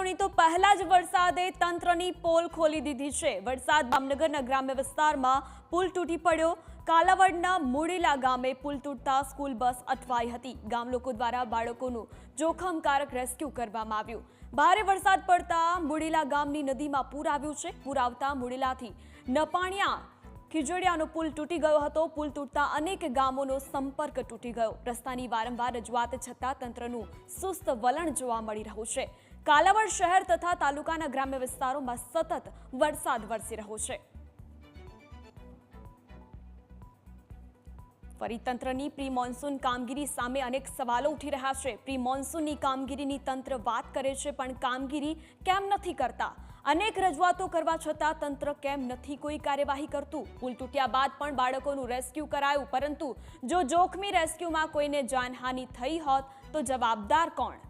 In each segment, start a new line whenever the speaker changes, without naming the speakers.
ઉજવણી તો પહેલા જ વરસાદે તંત્રની પોલ ખોલી દીધી છે। વરસાદ જામનગરના ગ્રામ્ય વિસ્તારમાં પુલ તૂટી પડ્યો। કાલાવડના મુડીલા ગામે પુલ તૂટતા સ્કૂલ બસ અટવાઈ હતી। ગામ લોકો દ્વારા બાળકોનું જોખમકારક રેસ્ક્યુ કરવામાં આવ્યું। ભારે વરસાદ પડતા મુડીલા ગામની નદીમાં પૂર આવ્યું છે। પૂર આવતા મુડીલાથી નપાણિયા ખીજડીયાનો પુલ તૂટી ગયો હતો। પુલ તૂટતા અનેક ગામોનો સંપર્ક તૂટી ગયો। રસ્તાની વારંવાર રજૂઆત છતાં તંત્રનું સુસ્ત વલણ જોવા મળી રહ્યું છે। કાલાવડ શહેર તથા તાલુકાના ગ્રામ્ય વિસ્તારોમાં સતત વરસાદ વરસી રહ્યો છે। ફરી તંત્રની પ્રી મોન્સૂન કામગીરી સામે અનેક સવાલો ઉઠી રહ્યા છે। પ્રી મોન્સૂનની કામગીરીની તંત્ર વાત કરે છે, પણ કામગીરી કેમ નથી કરતા? અનેક રજૂઆતો કરવા છતાં તંત્ર કેમ નથી કોઈ કાર્યવાહી કરતું? પુલ તૂટ્યા બાદ પણ બાળકોનું રેસ્ક્યુ કરાયું, પરંતુ જો જોખમી રેસ્ક્યુમાં કોઈને જાનહાનિ થઈ હોત તો જવાબદાર કોણ?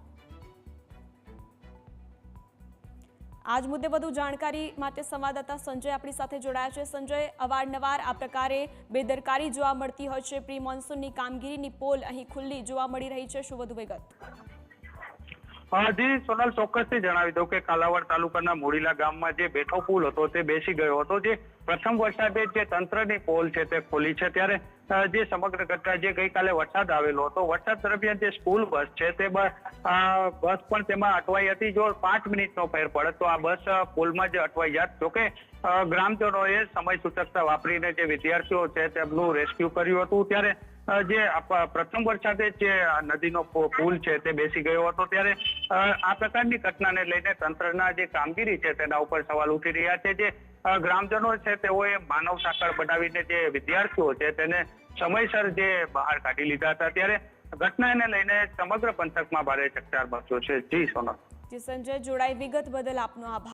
આજ મુદ્દે વધુ જાણકારી માટે સંવાદદાતા સંજય આપણી સાથે જોડાયા છે। સંજય, અવારનવાર આ પ્રકારે બેદરકારી જોવા મળતી હોય છે। પ્રી મોન્સૂનની કામગીરીની પોલ અહીં ખુલ્લી જોવા મળી રહી છે, શું વધુ વિગત?
જી સોનલ, ચોક્કસથી જણાવી દઉં કે કાલાવડ તાલુકાના મુડીલા ગામમાં જે બેઠો પુલ હતો તે બેસી ગયો હતો। જે પ્રથમ વરસાદે જે તંત્રની પોલ છે તે ખોલી છે, ત્યારે જે સમગ્ર ઘટના જે ગઈકાલે વરસાદ આવેલો હતો, વરસાદ દરમિયાન જે સ્કૂલ બસ છે તે બસ પણ તેમાં અટવાઈ હતી। જો 5 મિનિટનો ફેર પડે તો આ બસ પુલમાં જ અટવાઈ જાત। જોકે ગ્રામજનોએ સમય સૂચકતા વાપરીને જે વિદ્યાર્થીઓ છે તેમનું રેસ્ક્યુ કર્યું હતું। ત્યારે જે પ્રથમ વરસાદે જે નદીનો પુલ છે તે બેસી ગયો હતો, ત્યારે આ પ્રકારની ઘટનાને લઈને તંત્રના જે કામગીરી છે તેના ઉપર સવાલ ઉઠી રહ્યા છે। જે ગ્રામજનો છે તેઓએ માનવ સાંકળ બનાવીને જે વિદ્યાર્થીઓ છે તેને સમયસર જે બહાર કાઢી લીધા હતા। ત્યારે ઘટનાને લઈને સમગ્ર પંથકમાં ભારે ચકચાર મચ્યો છે। જી સોનલ।
જી સંજય, જોડાઈ વિગત બદલ આપનો આભાર।